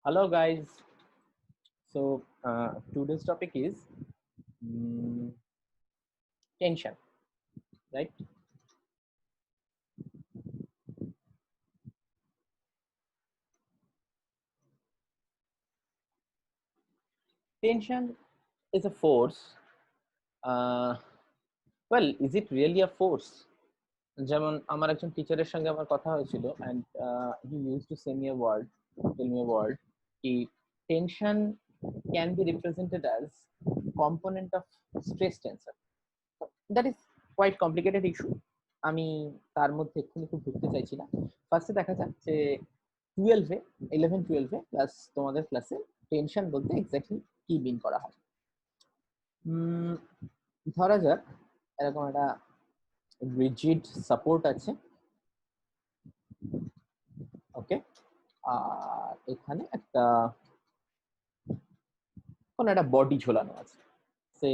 Hello, guys. Today's topic is mm, tension, right? Tension is a force. Uh, well, is it really a force? যেমন আমার একজন টিচারের সঙ্গে আমার কথা হয়েছিল and he used to say me a word, tell me a word কি tension can be represented as component of stress tensor. That is quite complicated issue. আমি তার মধ্যে এক্ষুনি খুব ঢুকতে চাইছি না। ফার্স্টে দেখা যাক যে 12-এ 11-12-এ ক্লাস তোমাদের ক্লাসে টেনশন বলতে এক্স্যাক্টলি কি মিন করা হয়। ধরা যাক এরকম একটা রিজিড সাপোর্ট আছে, ওকে, আর এখানে একটা কোন একটা বডি ঝোলানো আছে, সে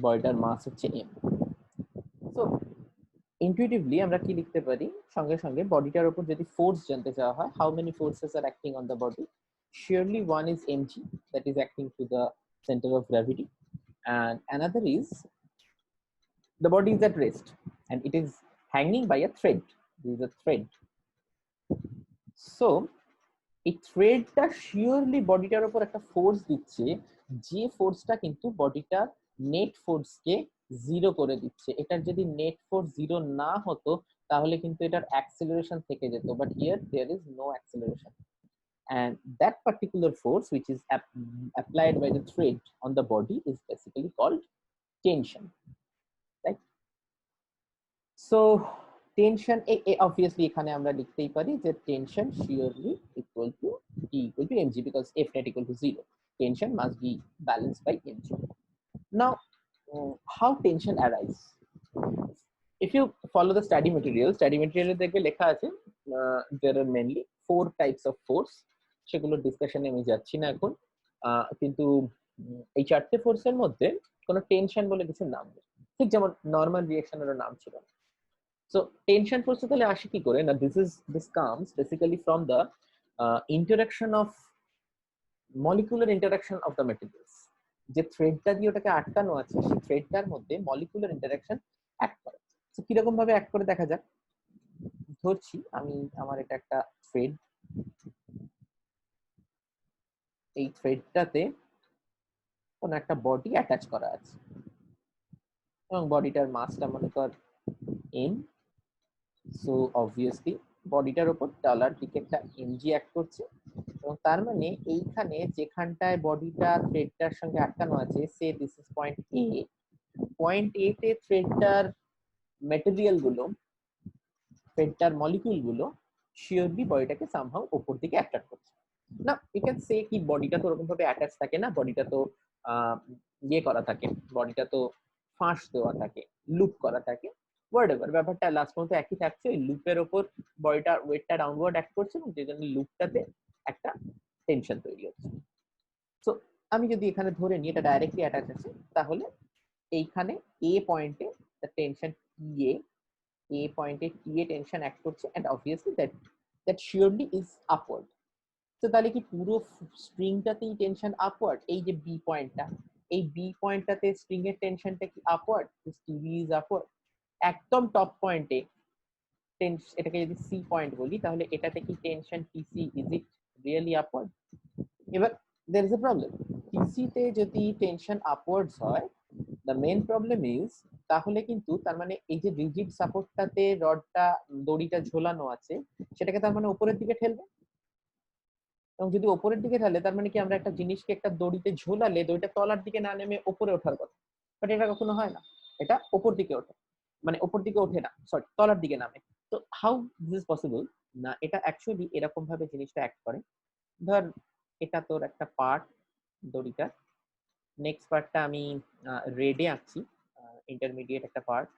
বডিটার মাস হচ্ছে এম। সো ইনটুইটিভলি আমরা কি লিখতে পারি, সঙ্গে সঙ্গে বডিটার উপর যদি ফোর্স জানতে চাওয়া হয়, how many forces are acting on the body, surely one is mg, that is acting to the center of gravity, and another is the body is at rest and it is hanging by a thread. This is a thread. So এই থ্রেডটা surely বডিটার উপর একটা force দিচ্ছে, যে ফোর্সটা কিন্তু বডিটার net ফোর্সকে zero করে দিচ্ছে। এটার যদি নেট ফোর্স জিরো না হতো তাহলে কিন্তু এটার অ্যাক্সেলারেশন থেকে যেত, but here there is no acceleration, and that particular force which is applied by the thread on the body is basically called tension, right? So tension obviously এখানে আমরা লিখতেই পারি যে tension surely equal to T equal to mg because F net equal to 0. Tension must be balanced by mg. Now, how tension arises? If you follow the study material দেখবে লেখা আছে there are mainly 4 types of force. সেগুলোর ডিসকাশনে আমি যাচ্ছি না এখন, কিন্তু এই চারটে ফোর্সের মধ্যে কোনো টেনশন বলে কিছু নাম নেই, ঠিক যেমন নর্মাল রিঅ্যাকশনেরও নাম ছিল না। So tension force তাহলে আসে কি করে না, this comes basically from the interaction of molecular interaction of the materials. যে থ্রেডটা দিয়ে ওটাকে আটকানো আছে সেই থ্রেডটার মধ্যে মলিকুলার ইন্টারঅ্যাকশন অ্যাক্ট করে। তো কিরকম ভাবে অ্যাক্ট করে দেখা যাক। ধরছি আমি আমার এটা একটা থ্রেড, এই থ্রেডটাতে কোন একটা বডি অ্যাটাচ করা আছে এবং বডিটার মাসটা মনে কর এম। সো অবভিয়াসলি বডিটার উপর তলার দিকে একটা এমজি অ্যাক্ট করছে, এবং তার মানে এইখানে যেখানটায় বডিটা থ্রেডটার সঙ্গে আটকানো আছে, সে দিস ইজ পয়েন্ট এ তে থ্রেডটার ম্যাটেরিয়াল গুলো, থ্রেডটার মলিকিউল গুলো শিওরলি বডিটাকে সামহাউ উপর দিকে অ্যাট্রাক্ট করছে না। ইউ ক্যান সে কি বডিটা তো ওরকম ভাবে অ্যাটাচ থাকে না, বডিটা তো ইয়ে করা থাকে, বডিটা তো ফাঁস দেওয়া থাকে, লুপ করা থাকে, হোয়াটএভার, ব্যাপারটা লাস্ট পর্যন্ত একই থাকছে। ওই লুপের ওপর বডিটার ওয়েটটা ডাউনওয়ার্ড অ্যাক্ট করছে এবং যে জন্য লুপটাতে একটা টেনশন তৈরি হচ্ছে। সো আমি যদি এখানে ধরে নিই এটা ডাইরেক্টলি অ্যাটাচ আছে, তাহলে এইখানে এ পয়েন্টে টেনশন এ পয়েন্টে টি এ টেনশন অ্যাক্ট করছে, and obviously that surely is upward. তো তাহলে কি পুরো স্ট্রিংটাতেই টেনশন আপওয়ার্ড? এই যে বি পয়েন্টটা, এই বি পয়েন্টটাতে স্ট্রিং এর টেনশনটা কি upward? This TV is upward. একদম টপ পয়েন্টে এটাকে যদি সি পয়েন্ট বলি, তাহলে এটাতে কি tension TC is it really upward? এবার there is a problem. TC তে যদি টেনশন আপওয়ার্ডস হয়, the main problem is, তাহলে কিন্তু তার মানে এই যে রিজিড সাপোর্টটাতে রডটা দড়িটা ঝোলানো আছে সেটাকে তার মানে উপরের দিকে ঠেলবে, এবং যদি উপরের দিকে ঠেলে তার মানে কি আমরা একটা জিনিসকে একটা দড়িতে ঝোলালে দড়িটা তলার দিকে না নেমে উপরে ওঠার কথা, বাট এটা কখনো হয় না, এটা উপর দিকে ওঠে, মানে উপর দিকে ওঠে না, সরি তলার দিকে নামে। তো হাউ দিস ইজ পসিবল না, এটা অ্যাকচুয়ালি এরকম ভাবে জিনিসটা অ্যাক্ট করে। ধর এটা তোর একটা পার্ট দড়িটা, নেক্সট পার্টটা আমি রেডে আঁকছি, ইন্টারমিডিয়েট একটা part,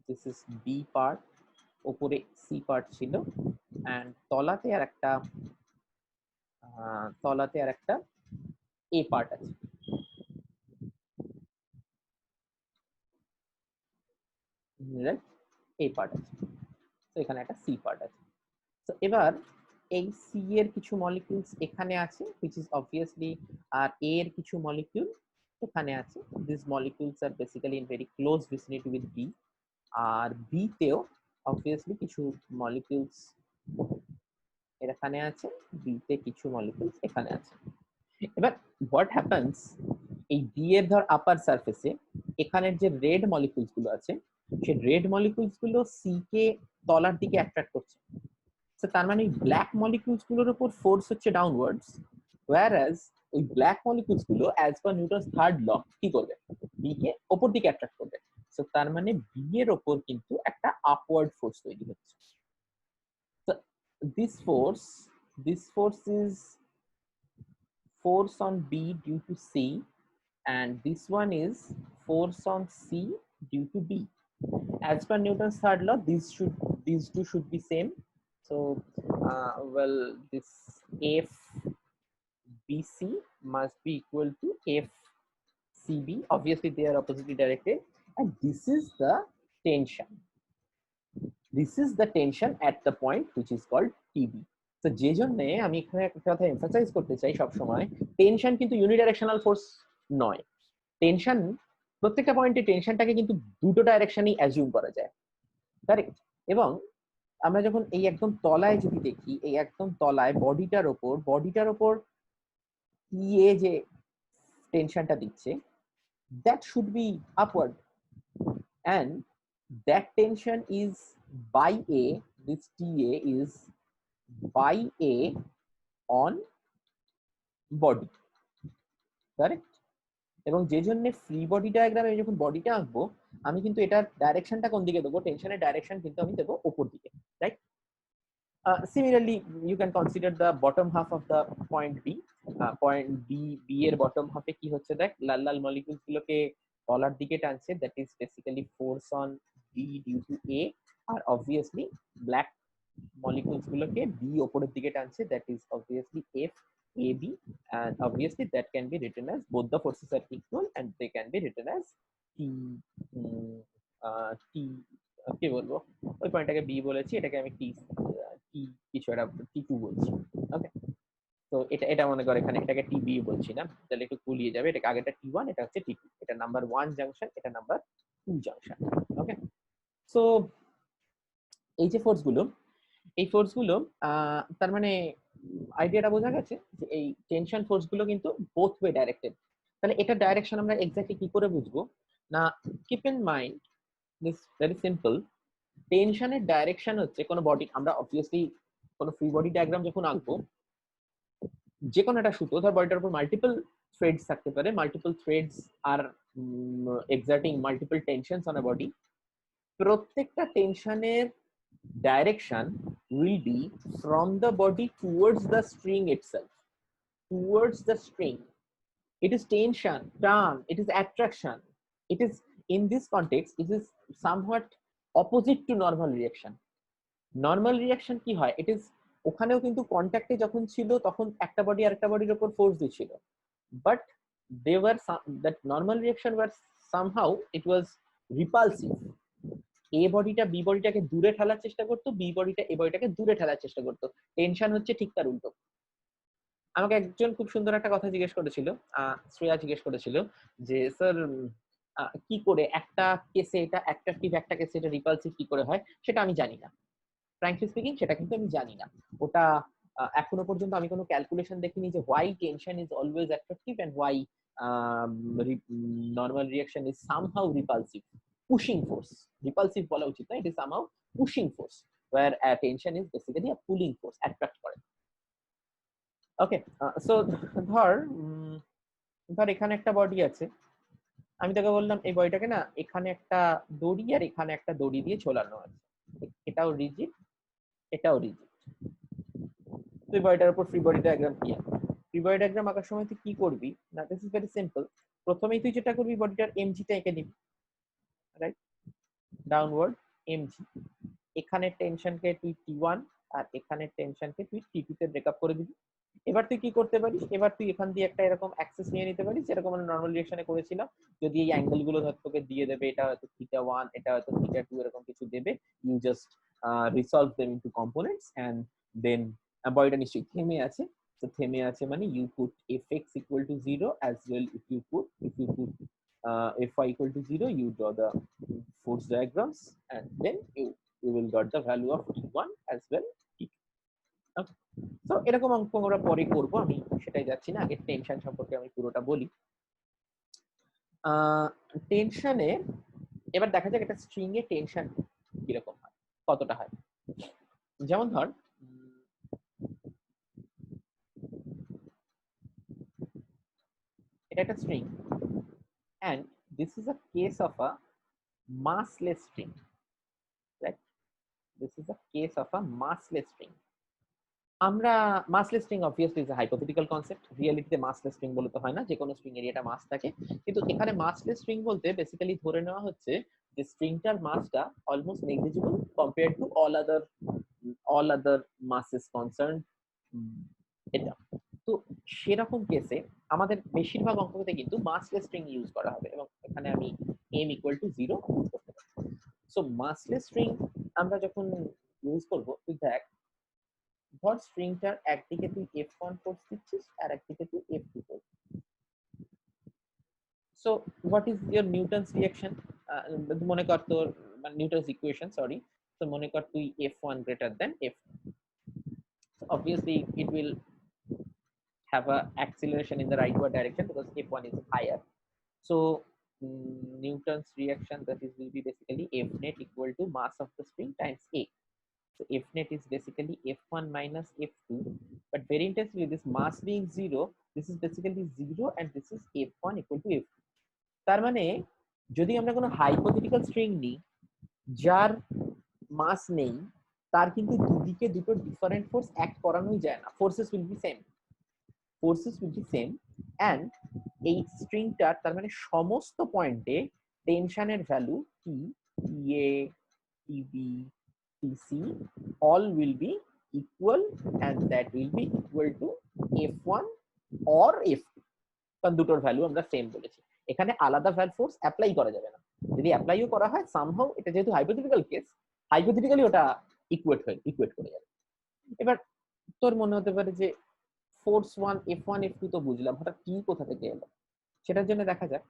this is B part, উপরে সি পার্ট ছিল, এন্ড তলাতে আর একটা এ পার্ট আছে, রাইট? এ পার্ট আছে। এখানে একটা সি পার্ট আছে। তো এবার এই সি এর কিছু মলিকিউলস এখানে আছে which is obviously আর এ এর কিছু মলিকিউল এখানে আছে। These molecules are basically in very close vicinity with B, আর বি তেও obviously কিছু মলিকিউলস এখানে আছে, বি তে কিছু মলিকিউলস এখানে আছে। এবার হোয়াট হ্যাপেন্স, এই বি এর ধর আপার সারফেসে এখানের যে রেড মলিকিউলস গুলো আছে সেই রেড মলিকিউলস গুলো সি কে তলার দিকে অ্যাট্রাক্ট করছে। তো তার মানে ব্ল্যাক মলিকিউলস গুলোর উপর ফোর্স হচ্ছে ডাউনওয়ার্ডস, whereas ওই ব্ল্যাক মলিকিউলস গুলো as per Newton's third law কি করবে, বি কে উপর দিকে অ্যাট্রাক্ট করবে। সো তার মানে বি এর উপর কিন্তু একটা আপওয়ার্ড ফোর্স তৈরি হচ্ছে। তো this force is force on B due to C, and this one is force on C due to B. As per Newton's third law, these two should be same. So well, this FBC must be equal to FCB. Obviously they are oppositely directed, and this is the tension. This is the tension at the point which is called TB. তো যে জন্য আমি এখানে একটা কথা emphasise করতে চাই সব সময়, টেনশন কিন্তু ইউনিডাইরেকশনাল ফোর্স নয়। টেনশন প্রত্যেকটা পয়েন্টে টেনশনটাকে কিন্তু দুটো ডাইরেকশনই অ্যাজিউম করা যায়, কারেক্ট? এবং আমরা যখন এই একদম তলায় যদি দেখি, এই একদম তলায় বডিটার ওপর ইয়ে যে টেনশনটা দিচ্ছে, that should be upward, and that tension is by A, this TA is by A on body, correct? এবং যে জন্য ফ্রি বডি ডায়াগ্রামে যখন বডিটা আঁকবো আমি কিন্তু এটার ডাইরেকশনটা কোন দিকে দেবো, টেনশনের ডাইরেকশন কিন্তু আমি দেবো উপর দিকে, right? Similarly, you can consider the bottom half of the point B. Point B এর bottom half এ কি হচ্ছে দেখ, লাল লাল মলিকিউলস গুলোকে তলার দিকে টানছে, that is basically force on B due to A, R obviously black molecules গুলোকে B উপরের দিকে টানছে, that is obviously F AB, and obviously that can be written as both the forces are equal and they can be written as T কি বলবো, ওই পয়েন্টটাকে B বলেছি, এটাকে আমি T কিছু একটা T2 বলছি, ওকে? তো এটা মনে করে এখানে এটাকে টিবি বলছি না, তাহলে একটু গুলিয়ে যাবে, এটা আগেটা T1, এটা হচ্ছে T2, এটা নাম্বার 1 জাংশন, এটা নাম্বার 2 জাংশন, ওকে? সো এই যে ফোর্স গুলো তার মানে আইডিয়াটা বোঝা গেছে যে এই টেনশন ফোর্স গুলো কিন্তু বোথ ওয়ে ডাইরেক্টেড। তাহলে এটা ডাইরেকশন আমরা এক্স্যাক্টলি কি করে বুঝবো না, keep in mind this very simple, টেনশনের ডাইরেকশন হচ্ছে কোনো বডি, আমরা অবভিয়াসলি কোনো ফ্রি বডি ডায়াগ্রাম যখন আঁকবো, যে কোনো একটা সুতো ধর বডিটার উপর মাল্টিপল থ্রেডস থাকতে পারে, multiple threads are exerting multiple tensions on a body, প্রত্যেকটা টেনশনের direction will be from the body towards the string itself, towards the string. It is tension, turn, it is attraction. It is, in this context, it is somewhat opposite to normal reaction. Normal reaction কি হয়, it is ওখানেও কিন্তু কন্ট্যাক্টে যখন ছিল তখন একটা body আরেকটা বডির উপর ফোর্স দিচ্ছিল, but they were that normal reaction were somehow it was repulsive. এ বডিটা বি বডিটাকে দূরে ঠেলার চেষ্টা করতো, বি বডিটা এ বডিটাকে দূরে ঠেলার চেষ্টা করতো। টেনশন হচ্ছে ঠিক তার উল্টো। আমাকে একজন খুব সুন্দর একটা কথা জিজ্ঞেস করেছিল, শ্রেয়া জিজ্ঞেস করেছিল যে স্যার কি করে একটা কেসে এটা অ্যাট্রাকটিভ, একটা কেসে এটা রিপালসিভ কি করে হয়, সেটা আমি জানি না, ফ্র্যাঙ্কলি স্পিকিং সেটা কিন্তু আমি জানি না। ওটা এখনো পর্যন্ত আমি কোনো ক্যালকুলেশন দেখিনি যে why tension is always attractive and why normal reaction is somehow repulsive. Pushing force, repulsive বলা উচিত না, it is somehow pushing force, where tension is basically a pulling force, attract করে। ওকে, সো ধর এখানে একটা body আছে, আমি তোকে বললাম এই বডিটাকে না এখানে একটা দড়ি আর এখানে একটা দড়ি দিয়ে ঝোলানো আছে, এটাও রিজিড এটাও রিজিড। তুই বডিটার উপর ফ্রি বডি ডায়াগ্রাম কি আঁকবি? ফ্রি বডি ডায়াগ্রাম আঁকার সময় তুই কি করবি না, দিস ইজ ভেরি সিম্পল। প্রথমেই তুই যেটা করবি বডিটার এমজিটা এঁকে নিবি, রাইট? ডাউনওয়ার্ড এমজি, এখানে টেনশনকে তুই T1 আর এখানে টেনশনকে তুই T2 তে ব্রেকআপ করে দিবি। এবার তুই কি করতে পারিস, এবার তুই এখান দিয়ে একটা এরকম অ্যাক্সেস নিয়ে নিতে পারিস, যেরকম আমরা নরমাল রিঅ্যাকশনে করেছিলাম। যদি এই অ্যাঙ্গেল গুলো ধর তোকে দিয়ে দেবে, এটা হয়তো θ1, এটা হয়তো θ2, এরকম কিছু দেবে, you just resolve them into components, and then বডিটা নিশ্চয়ই থেমে আছে, তো থেমে আছে মানে you put fx equal to 0 as well. If you put fy equal to 0, you draw the force diagrams, and then you will got the value of t1 as well t2. Okay, so এরকম অঙ্ক আমরা পরে করব, আমি সেটাই যাচ্ছি না, আগে টেনশন সম্পর্কে আমি পুরোটা বলি। টেনশনে এবার দেখা যাক একটা স্ট্রিং এ টেনশন কিরকম হয়, কতটা হয়। যেমন ধর এটা একটা string, and this is a case of a massless string, right? This is a case of a massless string. আমরা massless string obviously is a hypothetical concept. রিয়েলিটিতে massless string বলতে হয় না, যে কোনো স্ট্রিং এর এটা মাস থাকে, কিন্তু এখানে massless string বলতে বেসিক্যালি ধরে নেওয়া হচ্ছে যে স্ট্রিংটার মাসটা almost negligible compared two all other masses concerned, এটা। তো সেরকম কেসে আমাদের বেশিরভাগ অঙ্কতে কিন্তু massless string ইউজ করা হবে, এবং এখানে আমি m equal to 0 ইউজ করতে পারি। সো massless string আমরা যখন ইউজ করব, তুই দেখ ধর স্ট্রিংটার একদিকে তুই f1 ফোর্স দিচ্ছিস আর একদিকে তুই f2 force. So what is your Newton's reaction, মনে কর তোর মানে নিউটনস ইকুয়েশন, সরি। তো মনে কর তুই f1 greater than f2, obviously it will have a acceleration in the rightward direction because f1 is higher. So Newton's reaction, that is will be basically f net equal to mass of the string times a. So f net is basically f1 minus f2, but very interestingly this mass being 0, this is basically 0 and this is f1 equal to f2. তার মানে যদি আমরা কোনো hypothetical string নিই যার মাস নেই, তার কিন্তু দুদিকে দুটো ডিফারেন্ট ফোর্স অ্যাক্ট করানোই যায় না, forces will be same, and এই স্ট্রিংটার তার মানে সমস্ত পয়েন্টে টেনশনের value T, T A, T B, T C all will be equal, and that will be equal to f1 or f2, কারণ দুটোর ভ্যালু আমরা সেম বলেছি। এখানে আলাদা ভ্যালু ফোর্স অ্যাপ্লাই করা যাবে না, যদি অ্যাপ্লাইও করা হয় সামহাউ এটা যেহেতু হাইপোথেটিক্যাল কেস, হাইপোথেটিক্যালি ওটা ইকুয়েট করে যাবে। এবার তোর মনে হতে পারে যে ফোর্স 1 f1 f2 তো বুঝলাম, হঠাৎ টি কোথা থেকে এলো, সেটার জন্য দেখা যাক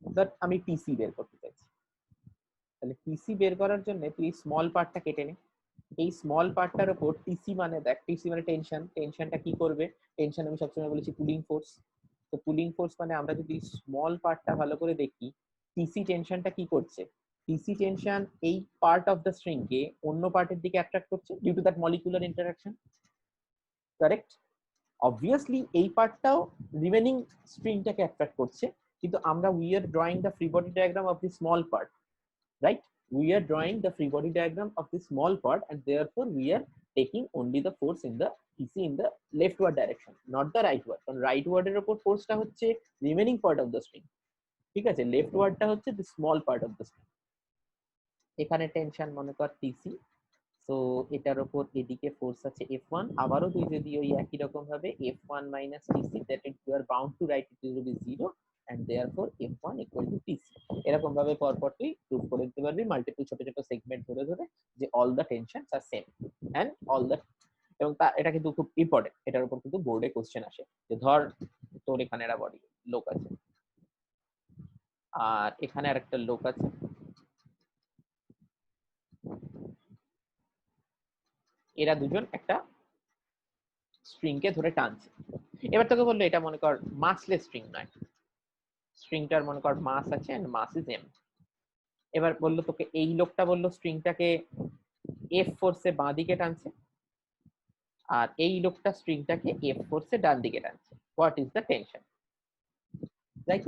দ্যাট আমি টিসি বের করতে চাইছি। তাহলে টিসি বের করার জন্য তুই স্মল পার্টটা কেটে নে, এই স্মল পার্টটার উপর টিসি মানে দেখ, টিসি মানে টেনশন, টেনশনটা কি করবে, টেনশন আমি সবসময় বলেছি পুলিং ফোর্স। তো পুলিং ফোর্স মানে আমরা যদি স্মল পার্টটা ভালো করে দেখি, টিসি টেনশনটা কি করছে, টিসি টেনশন এই পার্ট অফ দ্য স্ট্রিং কে অন্য পার্টের দিকে অ্যাট্রাক্ট করছে due to that molecular interaction, correct? Obviously এই পার্টটাও রিমেনিং স্ট্রিংটাকে অ্যাট্রাক্ট করছে, কিন্তু আমরা we are drawing the free body diagram of the small part, right? We are drawing the free body diagram of the small part, and therefore we are taking only the force in the TC in the leftward direction, not the rightward. কারণ rightward এর উপর ফোর্সটা হচ্ছে remaining part of the string, ঠিক আছে? leftwardটা হচ্ছে the small part of the string। এখানে tension মনে কর TC, তো এটার উপর এদিকে ফোর্স আছে F1, আবারও তুই যদি ওই একই রকম ভাবে F1 minus TC, that is you are bound to write it will be 0, and therefore F1 equal to TC। এরকম ভাবে পরপর তুই প্রুফ করে দিতে পারবি মাল্টিপল ছোট ছোট সেগমেন্ট ধরে ধরে যে all the tensions are same and all the, এবং এটা কিন্তু খুব ইম্পর্টেন্ট, এটার উপর কিন্তু বোর্ডে কোশ্চেন আসে যে ধর তোর এখানে একটা বডি লোক আছে আর এখানে আরেকটা লোক আছে, এরা দুজন একটা স্ট্রিং কে ধরে টানছে। এবার তোকে বললো এটা মনে কর মাসলেস স্ট্রিং নয়, স্ট্রিংটার মনে কর মাস আছে এন্ড মাস ইজ এম। এবার বললো তোকে এই লোকটা বললো স্ট্রিংটাকে এফ ফোর্সে বাঁ দিকে টানছে, আর এই লোকটা স্ট্রিংটাকে এফ ফোর্সে ডান দিকে টানছে। What is the tension, right?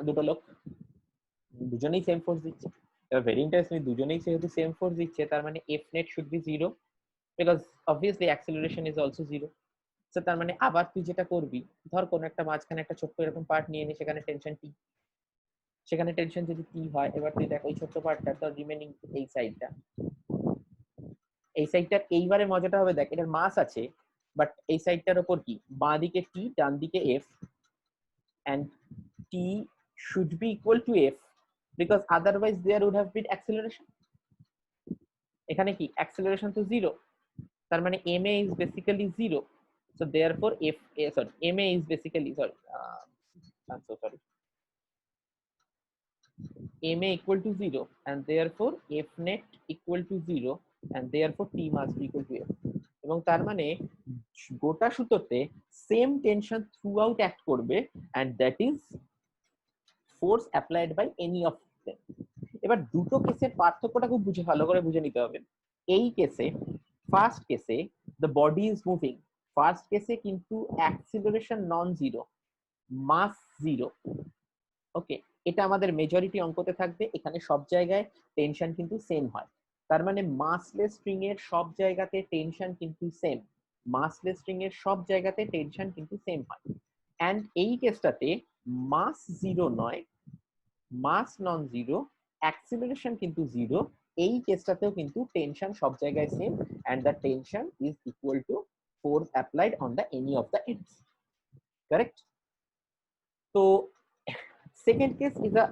দুটো লোক দুজনেই সেম ফোর্স দিচ্ছে। এবার ভেরি ইন্টারেস্টিং, দুজনেই যেহেতু সেম ফোর্স দিচ্ছে তার মানে F net should be 0, because obviously acceleration is also 0। তো তার মানে আবার তুই যেটা করবি, ধর কোন একটা মাঝখানে একটা ছোট্ট এরকম পার্ট নিয়ে নে, সেখানে টেনশন টি, সেখানে টেনশন যদি টি হয়, এবার তুই দেখ ওই ছোট্ট পার্টটা তোর রিমেনিং এই সাইডটা, এই সাইডটার এইবারে মজাটা হবে দেখ এটার মাস আছে, বাট এই সাইডটার উপর কি বাঁ দিকে টি ডান দিকে F, and t should be equal to f because otherwise there would have been acceleration, এখানে কি অ্যাক্সেলারেশন তো 0, তার মানে ma is basically 0. So therefore ma is basically I'm so sorry, ma equal to 0 and therefore f net equal to 0 and therefore t must be equal to f. এবং তার মানে গোটা সুতোতে same tension through out act করবে and that is force applied by any of them. এবার দুটো কেসের পার্থক্যটা খুব ভালো করে বুঝে নিতে হবে। এই কেসে ফার্স্ট কেসে the body is moving, first কেসে কিন্তু অ্যাক্সিলারেশন নন জিরো, মাস জিরো। ওকে, এটা আমাদের মেজরিটি অঙ্কতে থাকবে। এখানে সব জায়গায় টেনশন কিন্তু সেম হয়, তার মানে মাসলেস স্ট্রিং এর সব জায়গাতে টেনশন কিন্তু সেম, মাসলেস স্ট্রিং এর সব জায়গাতে টেনশন কিন্তু সেম হয়। এন্ড এই কেসটাতে মাস জিরো নয়, মাস নন জিরো, অ্যাক্সিলারেশন কিন্তু জিরো। এই কেসটাতেও কিন্তু টেনশন সব জায়গায় same and the tension is equal to force applied on the any of the ends. Correct? তো second case is a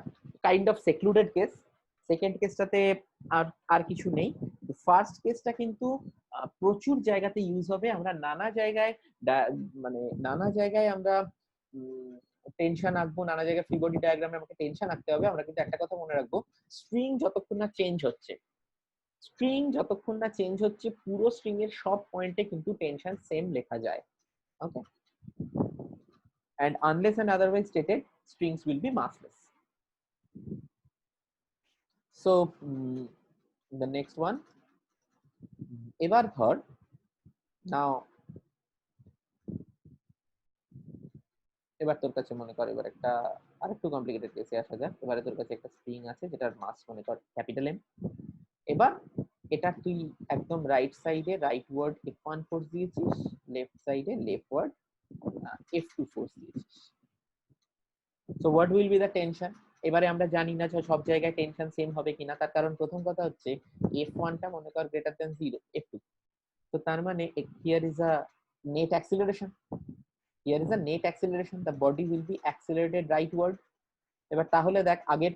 kind of secluded case. Second কেসটাতে আর কিছু নেই। ফার্স্ট কেসটা কিন্তু প্রচুর জায়গাতে ইউজ হবে। আমরা নানা জায়গায় মানে নানা জায়গায় আমরা টেনশন আঁকবো, নানা জায়গায় ফ্রি বডি ডায়াগ্রামে আমাকে টেনশন আঁকতে হবে। আমরা কিন্তু একটা কথা মনে রাখবো, স্ট্রিং যতক্ষণ না চেঞ্জ হচ্ছে, স্ট্রিং যতক্ষণ না চেঞ্জ হচ্ছে, পুরো স্ট্রিং এর সব পয়েন্টে কিন্তু টেনশন সেম লেখা যায়। ওকে, and unless and otherwise stated, strings will be massless. So the next one, এবার ধর নাও, এবার তোর কাছে মনে কর এবার একটা আরেকটু কমপ্লিকেটেড কেসে আসা যাক। এবারে তোর কাছে একটা স্ট্রিং আছে যেটার মাস মনে কর ক্যাপিটাল এম। এবার এটা তুই একদম রাইট সাইডে রাইট ওয়ার্ড f1 ফোর্স দিয়েছিস, লেফট সাইডে লেফট ওয়ার্ড f2 ফোর্স দিয়েছিস। So what will be the tension? এবারে আমরা জানি না যে সব জায়গায় টেনশন সেম হবে কিনা, তার কারণ প্রথম কথা হচ্ছে f1 টা মনে কর গ্রেটার দ্যান 0, f2, তো তার মানে here is a net acceleration, here is a net acceleration, the body will be accelerated rightward. এবার তাহলে দেখ আগের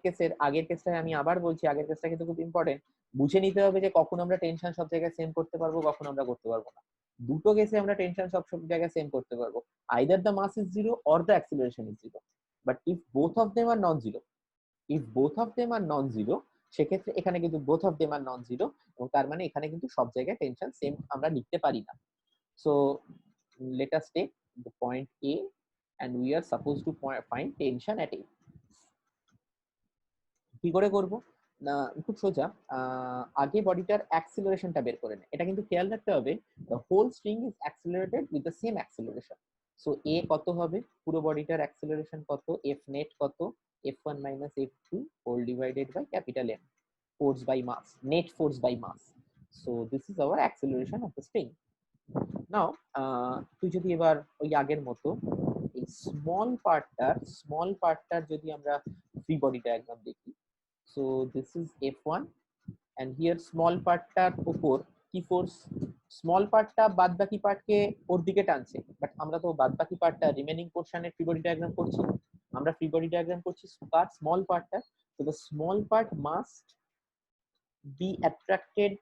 কেসটা আমি আবার বলছি, আগের কেসটা কিন্তু খুব ইম্পর্টেন্ট, বুঝে নিতে হবে যে কখন আমরা টেনশন সব জায়গায় সেম করতে পারবো, কখন আমরা করতে পারবো না। দুটো কেসে আমরা টেনশন সব জায়গায় সেম করতে পারবো, either the mass is zero or the acceleration is zero. But if both of them are non zero, if both of them are non zero, সেক্ষেত্রে এখানে কিন্তু both of them are non zero, এবং তার মানে এখানে কিন্তু সব জায়গায় টেনশন সেম আমরা লিখতে পারি না। So let us take the point A and we are supposed to find tension at A. কি করে করব না, খুব সোজা, আগে বডিটার অ্যাক্সিলারেশনটা বের করে নে। এটা কিন্তু খেয়াল রাখতে হবে, the whole string is accelerated with the same acceleration. So A কত হবে, পুরো বডিটার অ্যাক্সিলারেশন কত, f net কত, f1 minus f2 whole divided by capital M, force by mass, net force by mass. So this is our acceleration of the string. নাও তুই যদি এবার ওই আগের মতো এই স্মল পার্টটার যদি আমরা ফ্রি বডি ডায়াগ্রাম দেখি, so this is f1 and here small পার্টটার উপর কি ফোর্স, স্মল পার্টটা বাদ বাকি পার্টকে ওর দিকে টানছে, বাট আমরা তো বাদ বাকি পার্টটা রিমেনিং পোরশনের ফ্রি বডি ডায়াগ্রাম করছি, আমরা ফ্রি বডি ডায়াগ্রাম করছি স্মল পার্টটা। So the small part must be attracted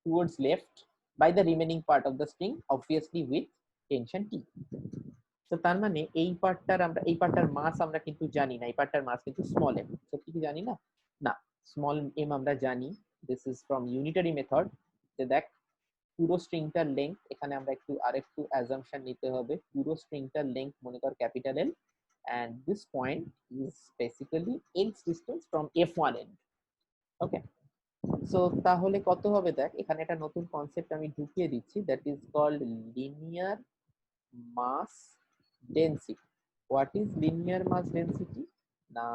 towards left by the remaining part of the string, obviously with tension T. So তার মানে এই পার্টটার মাস আমরা কিন্তু জানি না, এই পার্টটার মাস কিন্তু স্মল m, সত্যি কি জানি না? না, স্মল m আমরা জানি, this is from unitary method. যে দেখ পুরো স্ট্রিংটার লেংথ, এখানে আমরা আরেকটু অ্যাজাম্পশন নিতে হবে, পুরো স্ট্রিংটার লেংথ মনে কর capital L and this point is basically x distance from f1 end. Okay, so তাহলে কত হবে দেখ, এখানে একটা নতুন কনসেপ্ট আমি ঢুকিয়ে দিচ্ছি, that is called linear mass density. What is linear mass density? না,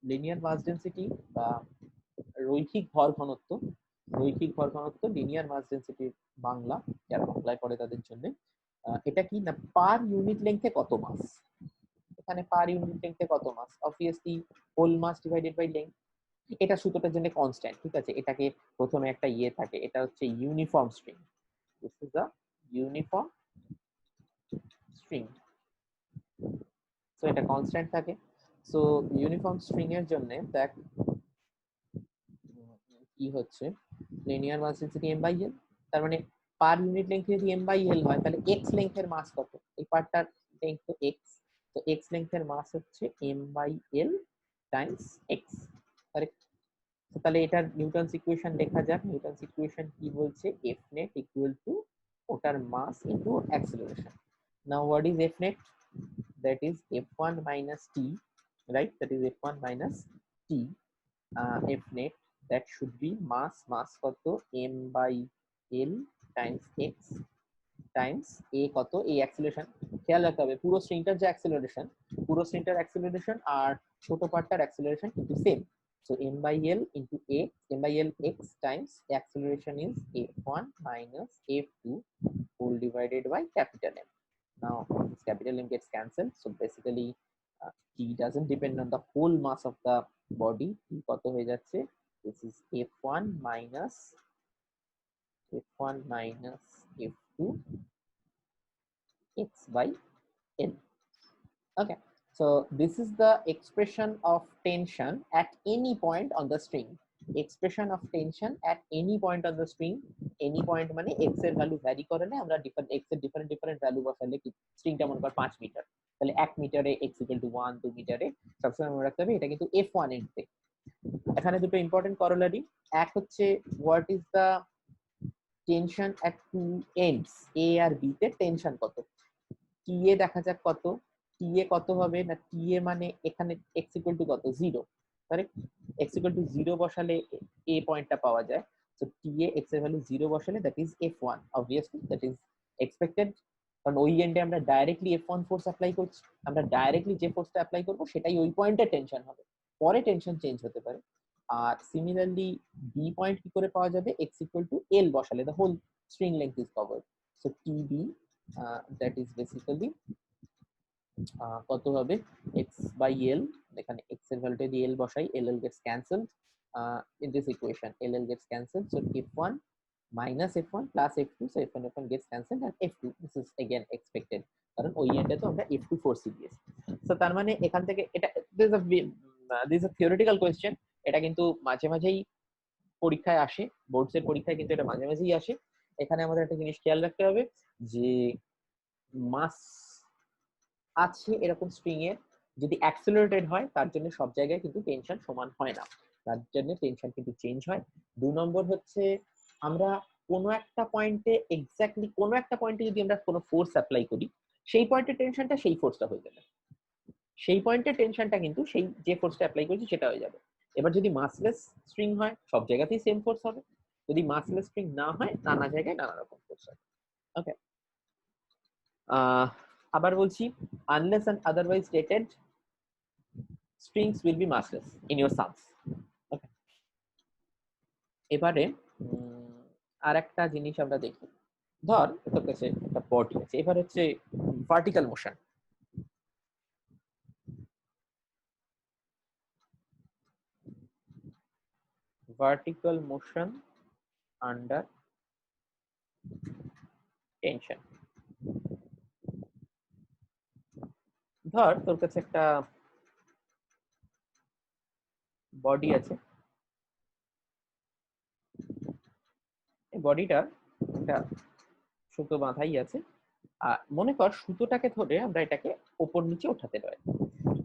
লিনিয়ার মাস ডেনসিটি বা রৈখিক ভর ঘনত্ব, রৈখিক ভর ঘনত্ব লিনিয়ার মাস ডেনসিটির বাংলা, যারা বাংলায় পড়ে তাদের জন্য এটা কি না, পার ইউনিট লেংথে কত মাস। এখানে পার ইউনিট লেংথে কত mass, obviously whole mass divided by length. এটা সুতোটার জন্য কনস্ট্যান্ট, ঠিক আছে, এটাকে প্রথমে একটা ইয়ে থাকে, এটা হচ্ছে uniform string, this is a uniform string, so এটা কনস্ট্যান্ট থাকে। সো ইউনিফর্ম স্ট্রিং এর জন্য দেখ কি হচ্ছে, linear mass density m by l, তার মানে পার ইউনিট লেংথ যদি m বাই l হয় তাহলে x লেংথের মাস কত? এই পার্টটার লেংথ তো x, তো x লেংথের মাস হচ্ছে m by l times x, correct? তো তাহলে এটার নিউটনস ইকুয়েশন লেখা যাক। নিউটনস ইকুয়েশন কি বলছে? f net ইকুয়াল টু ওটার mass into acceleration. Now what is f net? That is f1 minus t, right? That is f1 minus t, f net, that should be mass কত? m by l times x Times a কত? a acceleration. খেয়াল রাখতে হবে পুরো স্ট্রিংটার যে acceleration, পুরো স্ট্রিংটার acceleration আর ছোট পার্টটার acceleration কিন্তু same. So m by l into a, m by l x times acceleration is f1 minus f2 whole divided by capital M. Now this capital M gets cancelled, so basically t doesn't depend on the whole mass of the body. t কত হয়ে যাচ্ছে? This is f1 minus f2 x by n. Okay, so this is the expression of tension at any point on the string. Expression of tension at any point on the string. Any point মানে x এর value vary করে না, আমরা x এর different value বসালে কি স্ট্রিংটা মনে কর 5 মিটার, তাহলে 1 মিটারে x ইকুয়াল টু 1, 2 মিটারে সবসময় মনে রাখতে হবে এটা কিন্তু f1 এন্ডে। এখানে দুটো ইম্পর্টেন্ট করোলারি, এক হচ্ছে what is the tension at two ends, a আর b তে টেনশন কত? t এ দেখা যাক কত, t এ কত হবে না, t এ মানে এখানে x ইকুয়াল টু কত? 0, কারেক্ট? x ইকুয়াল টু 0 বসালে a পয়েন্টটা পাওয়া যায়। সো t এ x এর ভ্যালু 0 বসালে that is f1, obviously that is expected, কারণ ওই এন্ডে আমরা ডাইরেক্টলি f1 ফোর্স অ্যাপ্লাই করছি, আমরা ডাইরেক্টলি যে ফোর্সটা অ্যাপ্লাই করব সেটাই ওই পয়েন্টে টেনশন হবে, পরে টেনশন চেঞ্জ হতে পারে। আর সিমিলারলি b পয়েন্ট কি করে পাওয়া যাবে? x ইকুয়াল টু l বসালে the whole string length is covered. So tb that is basically কত হবে? x by l, এখানে x এর ভ্যালুটা দিয়ে l বসাই, l gets cancelled in this equation, l gets cancelled, so f1 minus f1 plus f2, so f1 gets cancelled and f2, this is again expected কারণ ওই এন্ডে তো আমরা f2 ফোর্স দিয়েছি। সো তার মানে এখান থেকে এটা this is a theoretical question, এটা কিন্তু মাঝে মাঝেই পরীক্ষায় আসে, বোর্ডস এর পরীক্ষায় কিন্তু এটা মাঝে মাঝেই আসে। এখানে আমাদের একটা জিনিস খেয়াল রাখতে হবে যে মাস আছে এরকম স্ট্রিং এর যদি অ্যাক্সেলারেটেড হয় তার জন্য সব জায়গায় কিন্তু টেনশন সমান হয় না, তার জন্য টেনশন কিন্তু চেঞ্জ হয়। 2 নম্বর হচ্ছে আমরা কোনো একটা পয়েন্টে এক্স্যাক্টলি কোনো একটা পয়েন্টে যদি আমরা কোনো ফোর্স অ্যাপ্লাই করি, সেই পয়েন্টের টেনশনটা সেই ফোর্সটা হয়ে যাবে, সেই পয়েন্টের টেনশনটা কিন্তু সেই যে ফোর্সটা অ্যাপ্লাই করছি সেটা হয়ে যাবে। এবার যদি মাসলেস স্ট্রিং হয় সব জায়গাতেই সেম ফোর্স হবে, যদি মাসলেস স্ট্রিং না হয় নানা জায়গায় নানা রকম ফোর্স হবে। ওকে, আবার বলছি, unless and otherwise stated strings will be massless in your sums. Okay, এবারে আর একটা জিনিস আমরা দেখি, ধর তোর কাছে একটা বডি আছে, এবার হচ্ছে vertical motion. Vertical motion under tension. ধর তোর কাছে একটা বডি আছে, এই বডিটা একটা সুতো বাঁধাই আছে, আর মনে কর সুতোটাকে ধরে আমরা এটাকে উপর নিচে উঠাতে পারি।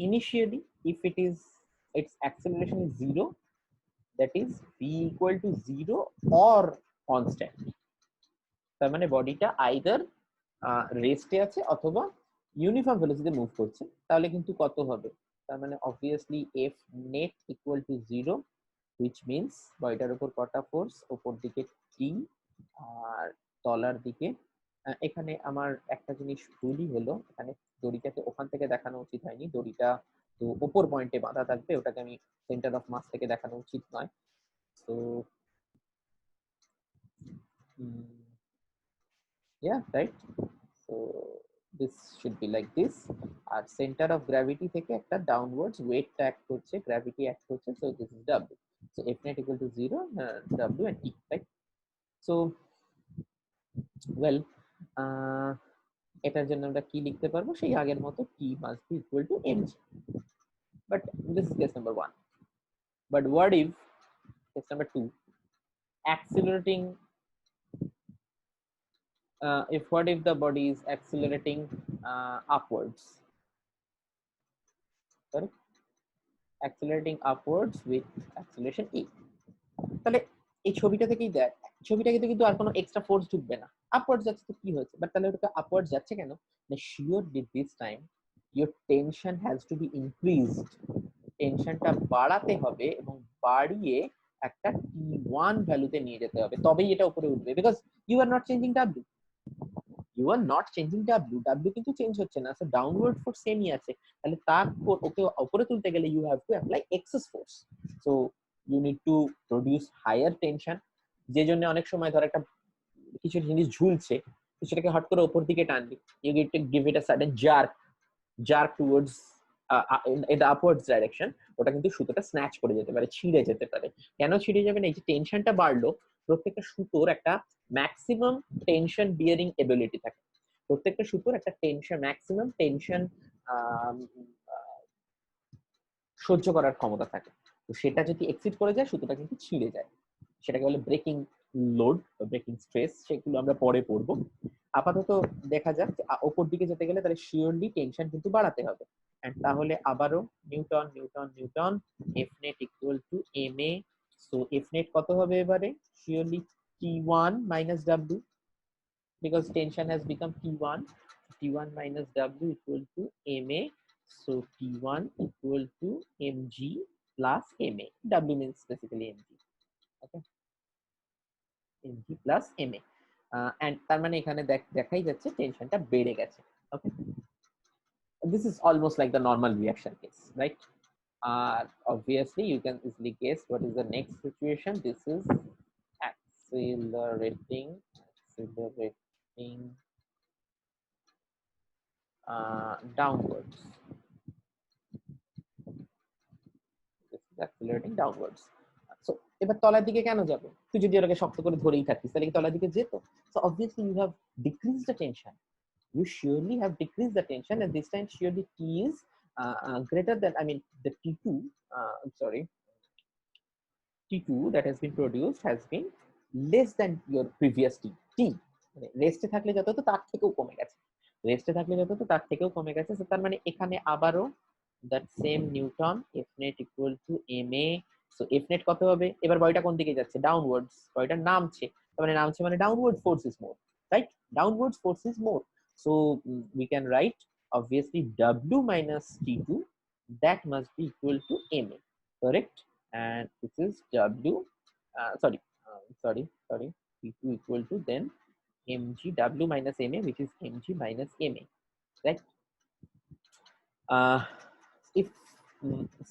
Initially if it is its acceleration is 0, that is v equal to 0 or constant, তার মানে বডিটা আইদার রেস্টে আছে অথবা ইউনিফর্ম ভেলোসিটিতে মুভ করছে, তাহলে কিন্তু কত হবে? তার মানে obviously f net equal to 0, which means বডিটার উপর কটা ফোর্স? উপর দিকে t আর তলার দিকে, এখানে আমার একটা জিনিস ভুলই হলো, এখানে দড়িটাকে ওখান থেকে দেখানো উচিত হয়নি, দড়িটা তো উপর পয়েন্টে বাঁধা থাকবে, ওটাকে আমি সেন্টার অফ মাস থেকে দেখানো উচিত নয়। তো yeah, right, so this should be like this, আর সেন্টার অফ গ্র্যাভিটি থেকে একটা ডাউনওয়ার্ডস ওয়েটটা অ্যাক্ট করছে, গ্র্যাভিটি অ্যাক্ট করছে, so this is w, so f net equal to 0, w and t, right? So well, এটার জন্য আমরা কি লিখতে পারবো? সেই আগের মতো t must be equal to mg, but this is case number 1. But what if case number 2, accelerating, if the body is accelerating upwards, correct, accelerating upwards with acceleration a, তাহলে এই ছবিটা থেকেই দেখ, ছবিটাকে কিন্তু আর কোনো এক্সট্রা ফোর্স ঢুকবে না, আপওয়ার্ডস যাচ্ছে তো কি হয়েছে, বাট তাহলে ওটা আপওয়ার্ডস যাচ্ছে কেন, না surely this time your tension has to be increased, টেনশনটা বাড়াতে হবে এবং বাড়িয়ে একটা T1 ভ্যালুতে নিয়ে যেতে হবে, তবেই এটা উপরে উঠবে, because you are not changing W, you are not changing W, W কিন্তু চেঞ্জ হচ্ছে না, সো ডাউনওয়ার্ড ফোর্স সেমই আছে, তাহলে তার ওকে উপরে তুলতে গেলে you have to apply excess force, so you need to produce higher tension, যে জন্য অনেক সময় ধর একটা কিছু জিনিস ঝুলছে, সেটাকে হট করে উপর দিকে টানবি, you get to give it a sudden jerk towards in the upwards direction, ওটা কিন্তু সুতোটা স্ন্যাচ করে যেতে পারে, ছিঁড়ে যেতে পারে, কেন ছিঁড়ে যাবে না, এই যে টেনশনটা বাড়লো, প্রত্যেকটা সুতোর একটা ম্যাক্সিমাম টেনশন বিয়ারিং এবিলিটি থাকে, প্রত্যেকটা সুতোর একটা টেনশন ম্যাক্সিমাম টেনশন সহ্য করার ক্ষমতা থাকে, তো সেটা যদি এক্সিড করে যায় সুতোটা কিন্তু ছিঁড়ে যায়, সেটাকে বলে ব্রেকিং লোড বা ব্রেকিং স্ট্রেস, সেগুলো আমরা পরে পড়বো, আপাতত দেখা যাক ওপর দিকে যেতে গেলে তাহলে শিওরলি টেনশন কিন্তু বাড়াতে হবে, এন্ড তাহলে আবারও Newton Newton Newton F net equal to M A, so F net কত হবে এবারে, surely T1 minus W, because tension has become T1, T1 minus W equal to MA, so T1 equal to mg plus MA, W means basically mg, okay, mg plus MA, and তার মানে এখানে দেখাই যাচ্ছে টেনশনটা বেড়ে গেছে, okay, this is almost like the normal reaction case, right, obviously you can easily guess what is the next situation, this is accelerating downwards, this is accelerating downwards, so এবার তলার দিকে কেন যাবে, তুই যদি ওটাকে শক্ত করে ধরেই থাকিস তাহলে কি তলার দিকে যেত, so obviously you have decreased the tension, you surely have decreased the tension, and this time surely T is greater than, I mean the T2, sorry, T2 that has been produced has been less than your previous T, রেস্টে থাকলে যত তো তার থেকেও কমে গেছে, রেস্টে থাকলে যত তো তার থেকেও কমে গেছে, so তার মানে এখানে আবারও that same Newton F net equal to ma, so F net কত হবে, এবার বডিটা কোন দিকে যাচ্ছে, ডাউনওয়ার্ডস, বডিটা নামছে, তার মানে নামছে মানে downward force is more, right, downward force is more, so we can write obviously W minus T2, that must be equal to ma, correct, and this is W, sorry, T2 equal to then mg W minus ma, which is mg minus ma, right, if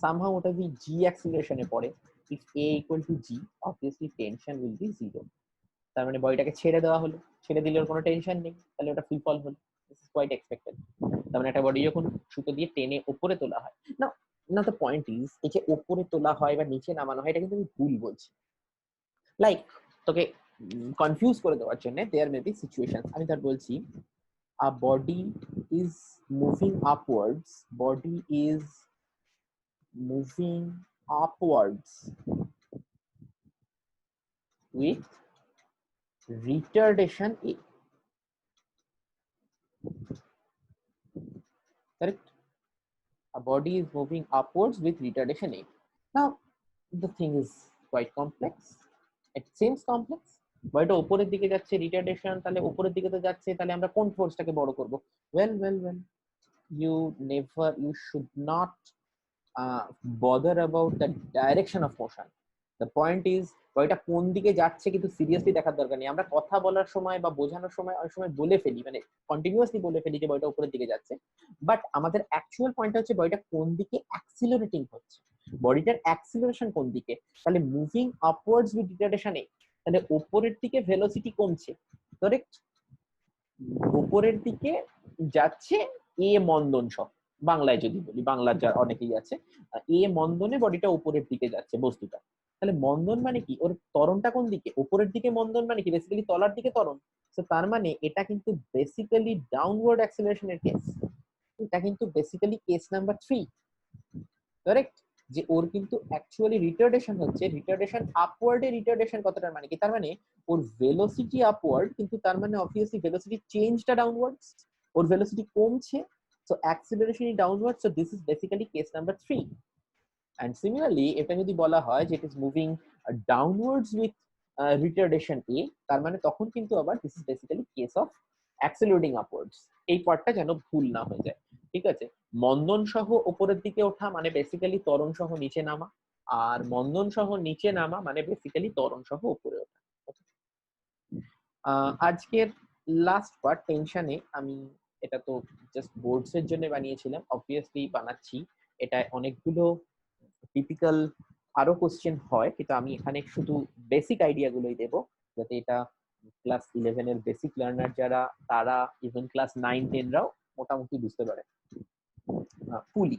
somehow ওটা যদি g acceleration এ পড়ে, if a equal to g, obviously tension will be 0, তার মানে বডিটাকে ছেড়ে দেওয়া হলো, ছেড়ে দিলে ওর কোনো টেনশন নেই, তাহলে ওটা ফ্রি ফল হলো, দিস ইজ কোয়াইট এক্সপেক্টেড, তার মানে একটা বডি যখন সুতো দিয়ে টেনে উপরে তোলা হয় না, না দ্য পয়েন্ট ইজ, এই যে উপরে তোলা হয় বা নিচে নামানো হয় এটা কিন্তু আমি ভুল বলছি, লাইক তোকে কনফিউজ করে দেওয়ার জন্য দেয়ার মে বি সিচুয়েশন, আমি ধর বলছি a body is moving upwards, body is moving upwards with retardation A, correct, a body is moving upwards with retardation A, now the thing is quite complex, it seems complex, বডিটা উপরের দিকে যাচ্ছে retardation, তাহলে উপরের দিকে তো যাচ্ছে, তাহলে আমরা কোন ফোর্সটাকে বড় করব, well you should not bother about the direction of motion, the point is বডিটা কোন দিকে যাচ্ছে কিন্তু সিরিয়াসলি দেখার দরকার নেই, আমরা কথা বলার সময় বা বোঝানোর সময় অনেক সময় বলে ফেলি, মানে কন্টিনিউয়াসলি বলে ফেলি যে বডিটা উপরের দিকে যাচ্ছে, বাট আমাদের অ্যাকচুয়াল পয়েন্টটা হচ্ছে বডিটা কোন দিকে অ্যাক্সিলারেটিং হচ্ছে, বডিটার অ্যাক্সিলারেশন কোন দিকে, তাহলে মুভিং আপওয়ার্ডস উইথ রিটার্ডেশন এ, তাহলে উপরের দিকে ভেলোসিটি কমছে, কারেক্ট, উপরের দিকে যাচ্ছে এ মন্দন সহ, বাংলায় যদি বলি, বাংলার যার অনেকেই আছে, এ মন্দনে বডিটা উপরের দিকে যাচ্ছে বস্তুটা, তাহলে মন্দন মানে কি, ওর ত্বরণটা কোন দিকে, উপরের দিকে মন্দন মানে কি বেসিক্যালি তলার দিকে ত্বরণ, তো তার মানে এটা কিন্তু বেসিক্যালি ডাউনওয়ার্ড অ্যাক্সিলারেশনের কেস, এটা কিন্তু বেসিক্যালি কেস নাম্বার 3, কারেক্ট, যে ওর কিন্তু অ্যাকচুয়ালি রিটার্ডেশন হচ্ছে, রিটার্ডেশন আপওয়ার্ডে রিটার্ডেশন কতটার মানে কি, তার মানে ওর ভেলোসিটি আপওয়ার্ড, কিন্তু তার মানে অবভিয়াসলি ভেলোসিটি চেঞ্জটা ডাউনওয়ার্ডস, ওর ভেলোসিটি কমছে, so acceleration is downward, so this is basically case number 3। And similarly এটা যদি বলা হয় যে it is moving downwards with retardation এ, তার মানে তখন কিন্তু আবার this is basically case of accelerating upwards. এই পার্টটা যেন ভুল না হয়ে যায়, ঠিক আছে? মন্দন সহ উপরের দিকে ওঠা মানে বেসিক্যালি ত্বরণ সহ নিচে নামা, আর মন্দন সহ নিচে নামা মানে বেসিক্যালি ত্বরণ সহ উপরে ওঠা। আজকের লাস্ট পার্ট টেনশনে, আমি এটা তো জাস্ট বোর্ডস এর জন্য বানিয়েছিলাম, অবভিয়াসলি বানাচ্ছি, এটা অনেকগুলো টিপিক্যাল আরো কোশ্চেন হয়, কিন্তু আমি এখানে শুধু বেসিক আইডিয়া গুলোই দেবো, যাতে এটা ক্লাস 11 এর বেসিক লার্নার যারা, তারা ইভেন ক্লাস 9-10 রাও মোটামুটি বুঝতে পারে। পুলি,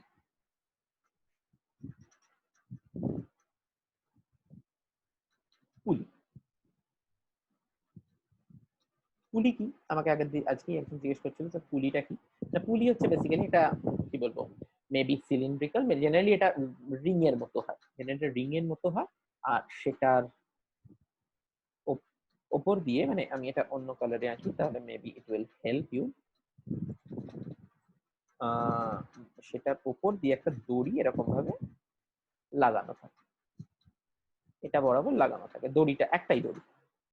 পুলি পুলি কি, আমাকে আজকে একজন জিজ্ঞেস করছিল যে পুলিটা কি। পুলি হচ্ছে বেসিক্যালি এটা কি বলবো, মেবি সিলিন্ড্রিক্যাল, জেনারেলি এটা রিং এর মতো হয়, জেনারেলি রিং এর মতো হয়, আর সেটার ওপর দিয়ে, মানে আমি এটা অন্য কালারে আঁকি তাহলে maybe it will help you, সেটার উপর দিয়ে একটা দড়ি এরকম ভাবে লাগানো থাকে, এটা বরাবর লাগানো থাকে, দড়িটা একটাই দড়ি,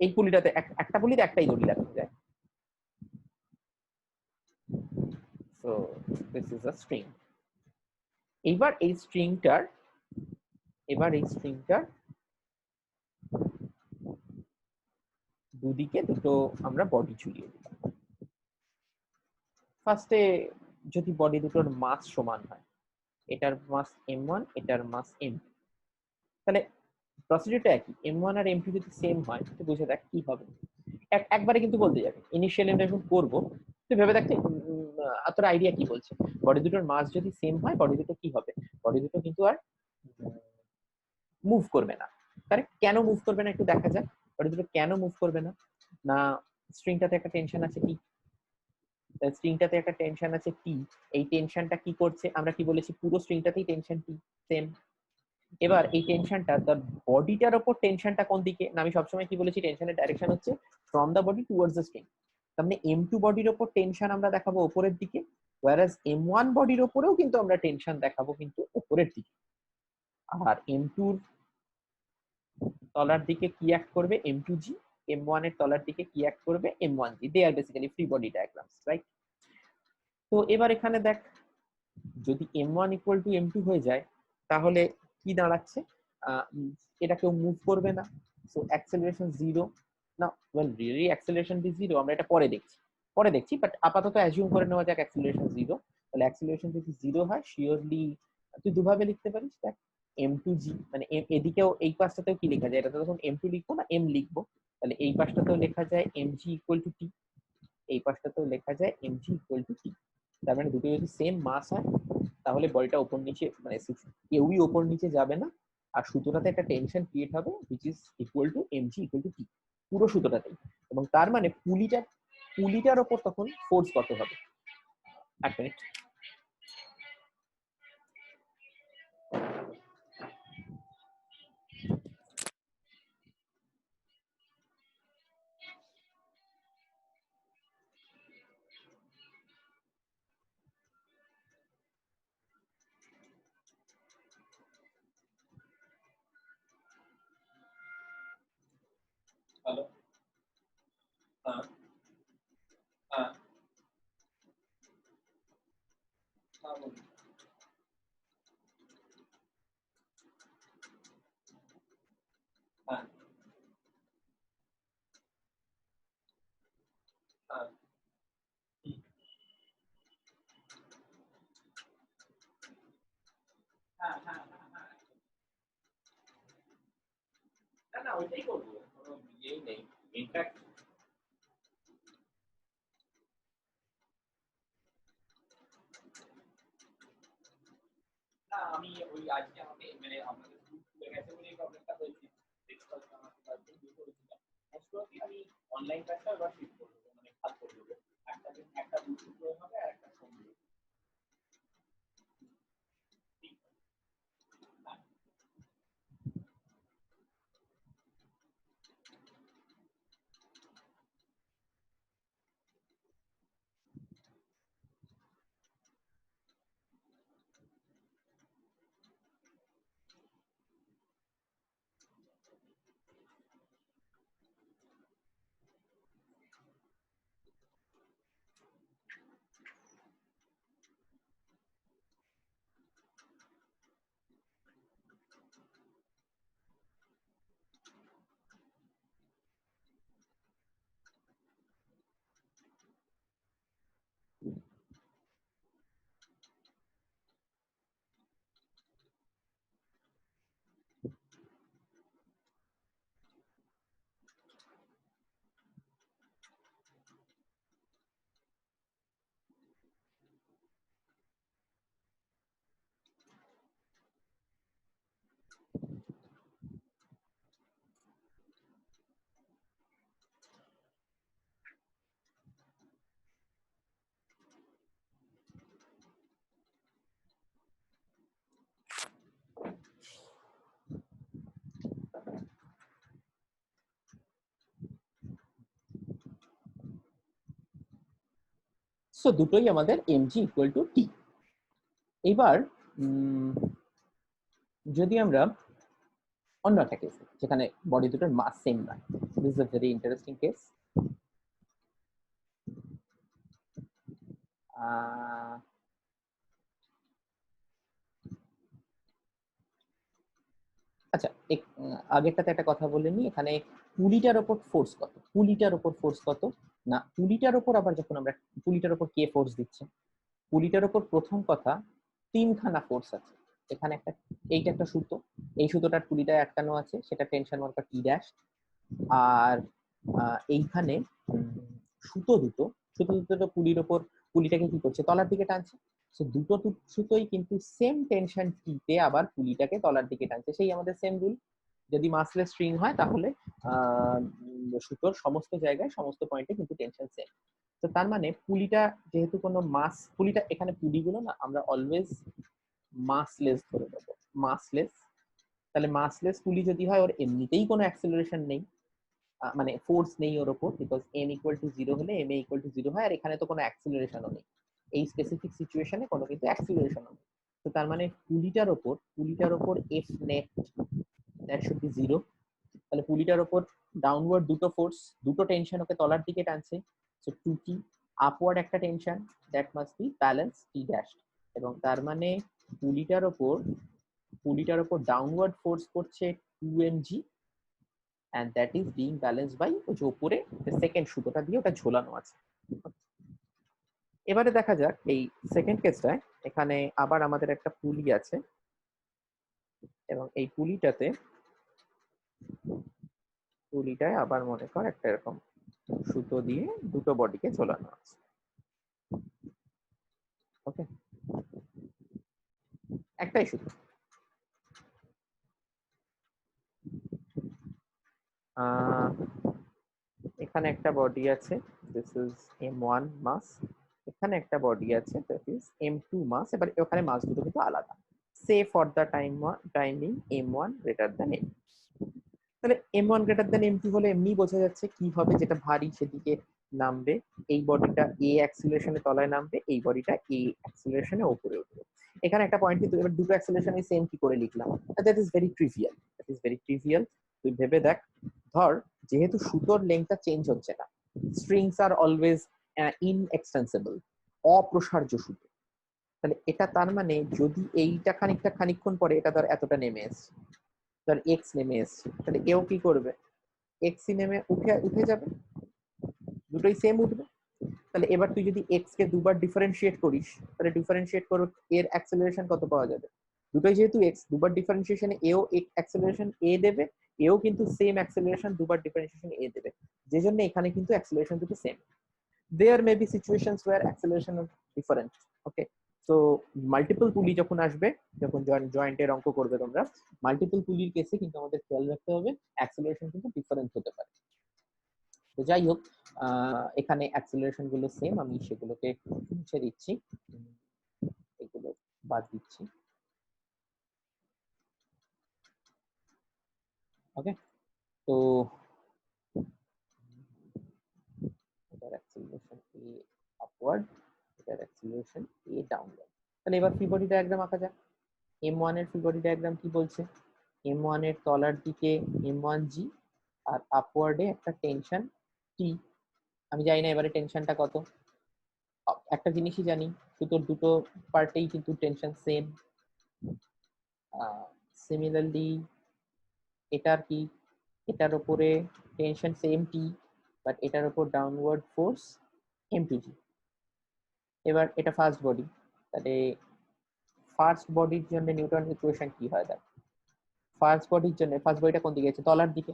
এই পুলিটাতে একটা পুলিতে একটাই দড়ি লাগানো যায়। So this is a string. এবার এই স্ট্রিংটার দুদিকে দুটো আমরা বডি ঝুলিয়ে দিলাম। ফার্স্টে যদি বডি দুটোর মাস সমান হয়, এটার মাস m1, এটার মাস m2, তাহলে প্রসিডিউরটা একই, m1 আর m2 যদি সেম হয় তো বুঝে দেখ কি হবে। একবারে কিন্তু বলতে যাবে, ইনিশিয়ালি আমরা যখন করবো তুই ভেবে দেখতে তোর আইডিয়া কি বলছে। বডি দুটোর মাস যদি সেম হয়, বডি দুটো কি হবে, বডি দুটো কিন্তু আর মুভ করবে না। কারেক্ট? কেন মুভ করবে না একটু দেখা যাক, বডি দুটো কেন মুভ করবে না। না, স্ট্রিংটাতে একটা টেনশন আছে টি, স্ট্রিংটাতে একটা টেনশন আছে টি, এই টেনশনটা কি করছে, আমরা কি বলেছি, পুরো স্ট্রিংটাতেই টেনশন টি সেম। এবার এই টেনশনটা তার বডিটার উপর, টেনশনটা কোন দিকে না, আমি সবসময় কি বলেছি, টেনশনের ডাইরেকশন হচ্ছে from the body towards the string, তার মানে m2 বডির উপর টেনশন আমরা দেখাবো উপরের দিকে, whereas m1 বডির উপরেও কিন্তু আমরা টেনশন দেখাবো কিন্তু উপরের দিকে। আর m2 এর তলার দিকে কি অ্যাক্ট করবে, m2g, m1 এর তলার দিকে কি অ্যাক্ট করবে, m1g, they are basically free body diagrams, right? তো এবার এখানে দেখ, যদি m1 ইকুয়াল টু m2 হয়ে যায় তাহলে কি দাঁড়াচ্ছে, এটা কেউ মুভ করবে না, সো অ্যাক্সেলারেশন জিরো। না, well really acceleration be zero, আমরা এটা পরে দেখছি, বাট আপাতত অ্যাজিউম করে নেওয়া যাক অ্যাক্সেলারেশন জিরো। তাহলে অ্যাক্সেলারেশন যদি জিরো হয়, শিওরলি তুই দুভাবে লিখতে পারিস, দেখ m2g, মানে এদিকেও এই পাশটাতেও কি লেখা যায়, এটা তখন m2 লিখবো না m লিখবো, তাহলে এই পাশটাতেও লেখা যায় mg ইকুয়াল টু টি, এই পাশটাতেও লেখা যায় mg ইকুয়াল টু টি। তার মানে দুটো যদি সেম মাস হয় তাহলে বডিটা উপর নিচে, মানে কেউই উপর নিচে যাবে না, আর সুতোটাতে একটা টেনশন ক্রিয়েট হবে which is equal to mg equal to t, পুরো সুতোটাতেই। এবং তার মানে পুলিটার উপর তখন ফোর্স কত হবে, এক মিনিট, হ্যালো, হ্যাঁ হ্যাঁ হ্যাঁ বলুন, হ্যাঁ হ্যাঁ হ্যাঁ হ্যাঁ হ্যাঁ, না না ওইটাই করবো, কোনো ইয়েই নেই, ইনফ্যাক্ট না, আমি ওই আজকে আমাকে মানে আপনাদের স্কুল খুলে গেছে বলে এই প্রবলেমটা হয়েছে, আমাকে কয়েকদিন দিয়ে করেছিলাম, মোস্ট প্রবাবলি আমি অনলাইন ক্লাসটা এবার শিফট করে দেবো, মানে ভাগ করে দেবো, একটা দিন একটা বুক হবে আর একটা সন্ধ্যে। সো দুটোই আমাদের mg ইকুয়াল টু টি। এবার যদি আমরা অন্য একটা কেস যেখানে বডি দুটোর মাস সেম নয়, this is a very interesting case. আচ্ছা, আগেরটাতে একটা কথা বলে নি, এখানে পুলিটার ওপর ফোর্স কত, পুলিটার ওপর ফোর্স কত না, পুলিটার ওপর আবার যখন আমরা পুলিটার ওপর কে ফোর্স দিচ্ছে, পুলিটার ওপর প্রথম কথা তিনখানা ফোর্স আছে। এখানে একটা, এইটা একটা সুতো, এই সুতোটার পুলিটায় আটকানো আছে, সেটা টেনশন মার্কার টি ড্যাশ। আর এইখানে সুতো দুটো, সুতো দুটো পুলির ওপর, পুলিটাকে কি করছে, তলার দিকে টানছে। সো দুটো সুতোই কিন্তু সেম টেনশন টিতে আবার পুলিটাকে তলার দিকে টানছে। সেই আমাদের সেম রুল, যদি মাসলেস স্ট্রিং হয় তাহলে সুতোর সমস্ত জায়গায় সমস্ত পয়েন্টে কিন্তু টেনশন সেম। তো তার মানে পুলিটা যেহেতু কোনো মাস, পুলিটা এখানে পুলিগুলো না আমরা অলওয়েজ মাসলেস ধরে দেবো, মাসলেস। তাহলে মাসলেস পুলি যদি হয়, ওর এমনিতেই কোনো অ্যাক্সেলারেশন নেই, মানে ফোর্স নেই ওর উপর, বিকজ m ইকুয়াল টু 0 হলে ma ইকুয়াল টু 0 হয়, আর এখানে তো কোনো অ্যাক্সেলারেশনও নেই, এই স্পেসিফিক সিচুয়েশনে কোনো কিন্তু অ্যাক্সেলারেশনও নেই। তো তার মানে পুলিটার ওপর f net that should be 0। তাহলে পুলিটার ওপর ডাউনওয়ার্ড দুটো ফোর্স, দুটো টেনশন ওকে তলার দিকে টানছে, সো 2t। আপওয়ার্ড একটা tension, that must be balance t dash. এবং তার মানে পুলিটার ওপর ডাউনওয়ার্ড ফোর্স করছে 2mg, and that is being balanced by ওই যে উপরে সেকেন্ড সুতোটা দিয়ে ওটা ঝোলানো আছে। এবারে দেখা যাক এই সেকেন্ড কেসটায়, এখানে আবার আমাদের একটা পুলি আছে, এবং এই পুলিটায় আবার মনে কর একটা এরকম সুতো দিয়ে দুটো বডিকে ঝোলানো আছে। ওকে, একটাই সুতো। এখানে একটা বডি আছে, দিস ইজ m1 মাস, এখানে একটা বডি আছে, দ্যাট ইজ m2 মাস। এবার ওখানে মাস দুটো কিন্তু আলাদা, say for the timing m1 greater than m। তাহলে m1 গ্রেটার দ্যান m2 হলে এমনি বোঝা যাচ্ছে কি হবে, যেটা ভারী সেদিকে নামবে, এই বডিটা a অ্যাক্সিলারেশনে তলায় নামবে, এই বডিটা a অ্যাক্সিলারেশনে উপরে উঠবে। এখানে একটা পয়েন্ট, কিন্তু এবার দুটো অ্যাক্সিলারেশনে সেম কি করে লিখলাম, দ্যাট ইজ ভেরি ট্রিভিয়াল। তুই ভেবে দেখ, ধর যেহেতু সুতোর লেংথটা চেঞ্জ হচ্ছে না, স্ট্রিংস আর অলওয়েজ ইনএক্সটেন্সিবল, অপ্রসার্য সুতো, তাহলে এটা তার মানে যদি এইটা খানিকক্ষণ পরে এটা ধর এতটা নেমে এসছে, ধর এক্স নেমে এসছে, তাহলে এও কি করবে, এক্সই নেমে উঠে যাবে, দুটোই সেম উঠবে। তাহলে এবার তুই যদি এক্স কে দুবার ডিফারেন্সিয়েট করিস, তাহলে ডিফারেন্সিয়েট করো, এর অ্যাক্সেলারেশন কত পাওয়া যাবে, দুটোই যেহেতু এক্স, দুবার ডিফারেন্সিয়েশনে এও অ্যাক্সেলারেশন এ দেবে, এও কিন্তু সেম অ্যাক্সেলারেশন দুবার ডিফারেন্সিয়েশন এ দেবে, যে জন্য এখানে কিন্তু অ্যাক্সেলারেশন দুটো same. There may be situations where acceleration is different. Okay, so multiple পুলি যখন আসবে, যখন জয়েন্টের অঙ্ক করবে তোমরা, মাল্টিপল পুলির কেসে কিন্তু আমাদের খেয়াল রাখতে হবে অ্যাক্সেলারেশন কিন্তু ডিফারেন্ট হতে পারে। তো যাই হোক, এখানে অ্যাক্সেলারেশন গুলো সেম, আমি সেগুলোকে মুছে দিচ্ছি, এগুলো বাদ দিচ্ছি। ওকে, তো এটার অ্যাক্সেলারেশন a আপওয়ার্ড, এটার অ্যাক্সেলারেশন a ডাউনওয়ার্ড। তাহলে এবার ফ্রি বডি ডায়াগ্রাম আঁকা যাক। m1 এর ফ্রি বডি ডায়াগ্রাম কি বলছে, m1 এর তলার দিকে m1g, আর আপওয়ার্ডে একটা টেনশন t। আমি জানি না এবারে টেনশনটা কত, একটা জিনিসই জানি, সুতোর দুটো পার্টেই কিন্তু টেনশন সেম। সিমিলারলি এটার কি, এটার উপরে টেনশন সেম টি, বাট এটার উপর ডাউনওয়ার্ড ফোর্স m2g। এবার এটা ফার্স্ট বডি, তাহলে ফার্স্ট বডির জন্য নিউটন ইকুয়েশন কি হয়, দেখ ফার্স্ট বডির জন্য, ফার্স্ট বডিটা কোন দিকে আছে, তলার দিকে।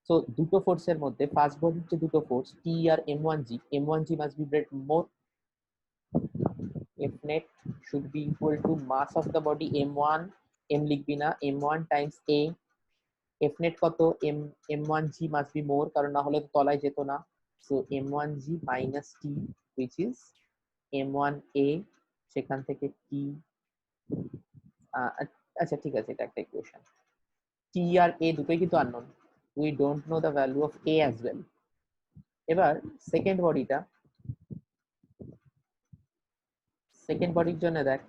সো দুটো ফোর্সের মধ্যে ফার্স্ট বডির যে দুটো ফোর্স টি আর m1g must be more, f net should be equal to mass of the body m1, m লিখবি না, m1 times a, f net কত, m1g must be more, কারণ না হলে তো তলায় যেত না, so m1g minus t which is m1a, সেখান থেকে t, আচ্ছা ঠিক আছে, এটা একটা ইকুয়েশন, t আর a দুটোই কিন্তু unknown, we don't know the value of a as well। এবার সেকেন্ড বডিটা, সেকেন্ড বডির জন্য দেখ,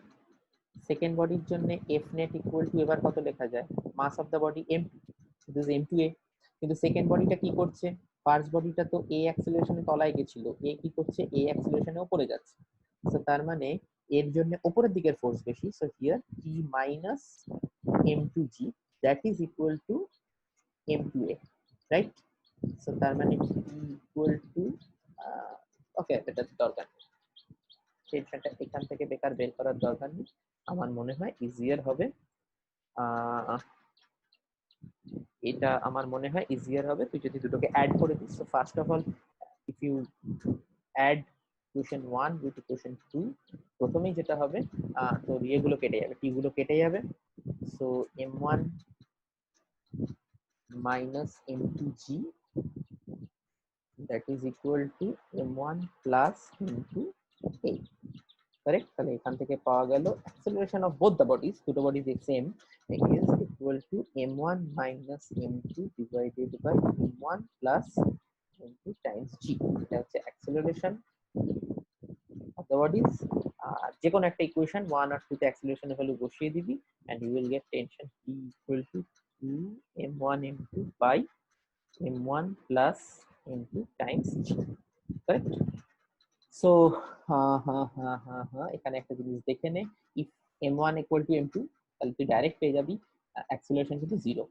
সেকেন্ড বডির জন্য এফ নেট ইকুয়াল টু এবার কত লেখা যায়, mass of the body M, this M two A. কিন্তু সেকেন্ড বডিটা কি করছে, ফার্স্ট বডিটা তো এ অ্যাক্সিলারেশনে তলায় গেছিল, এ কি করছে এ অ্যাক্সিলারেশনে উপরে যাচ্ছে। সো তার মানে এর জন্য উপরের দিকের ফোর্স বেশি, so here E minus M two G that is equal to M two A, right? So তার মানে ই ইকুয়াল টু, ওকে এটা দরকার নেই, টেনশনটা এখান থেকে বেকার বের করার দরকার নেই। আমার মনে হয় ইজিয়ার হবে, এটা আমার মনে হয় ইজিয়ার হবে তুই যদি দুটোকে অ্যাড করে this. So first of all if you add question 1 with question 2, প্রথমেই যেটা হবে তোর ইয়েগুলো কেটে যাবে, টি গুলো কেটে যাবে। So m1 minus m2g that is equal to m1 plus m2 a, correct? তাহলে এখান থেকে পাওয়া গেল acceleration of both the bodies, দুটো bodies same, is equal to m1 minus m2 divided by m1 plus m2 times g, এটা হচ্ছে acceleration of the bodies। আর যে কোনো একটা ইকুয়েশন 1 আর 2 তে অ্যাক্সিলারেশন এর ভ্যালু বসিয়ে দিবি and you will get tension P equal to 2 m1 m2 by m1 plus m2 times g, correct? So এখানে একটা জিনিস দেখে নে, if m1 equal to m2 তাহলে তুই ডাইরেক্ট পেয়ে যাবি অ্যাক্সিলারেশন কিন্তু 0,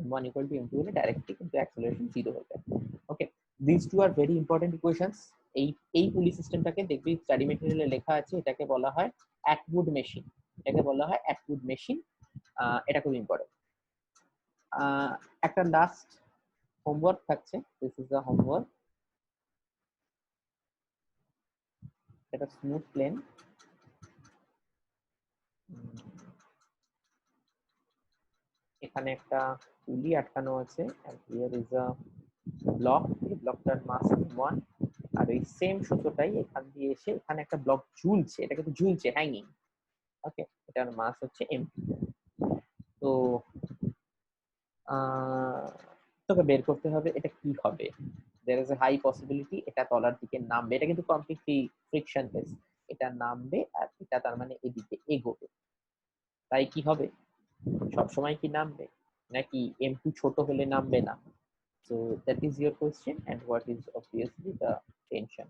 m1 equal to m2 হলে ডাইরেক্টলি কিন্তু অ্যাক্সিলারেশন 0 হয়ে যাবে। Okay, this two are very important equations. এই পুলি সিস্টেমটাকে দেখবি স্টাডি মেটেরিয়ালে লেখা আছে, এটাকে বলা হয় অ্যাটউড মেশিন, এটাকে বলা হয় অ্যাটউড মেশিন। এটা খুব ইম্পর্টেন্ট। একটা লাস্ট হোমওয়ার্ক থাকছে, দিস ইজ দ্য হোমওয়ার্ক। এটা স্মুথ প্লেন, এখানে একটা পুলি আটকানো আছে and here is a block, এই ব্লকটার মাস 1, আর ওই সেম সুতোটাই এখান দিয়ে এসে এখানে একটা ব্লক ঝুলছে, এটা কিন্তু ঝুলছে হ্যাঙ্গিং, ওকে, এটার মাস হচ্ছে m। তো তোকে বের করতে হবে এটা কি হবে। there is a high possibility এটা তলার দিকে নামবে, এটা কিন্তু কমপ্লিটলি ফ্রিকশনলেস, এটা নামবে আর এটা তার মানে এদিকে এগোবে, তাই কি হবে, সব সময় কি নামবে নাকি m2 ছোট হলে নামবে না? So that is your question, and what is obviously the tension,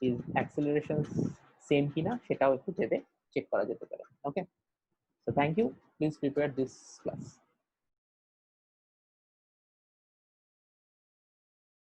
is acceleration same কিনা সেটাও একটু ভেবে চেক করা যেতে পারে। Okay, so thank you, please prepare this class.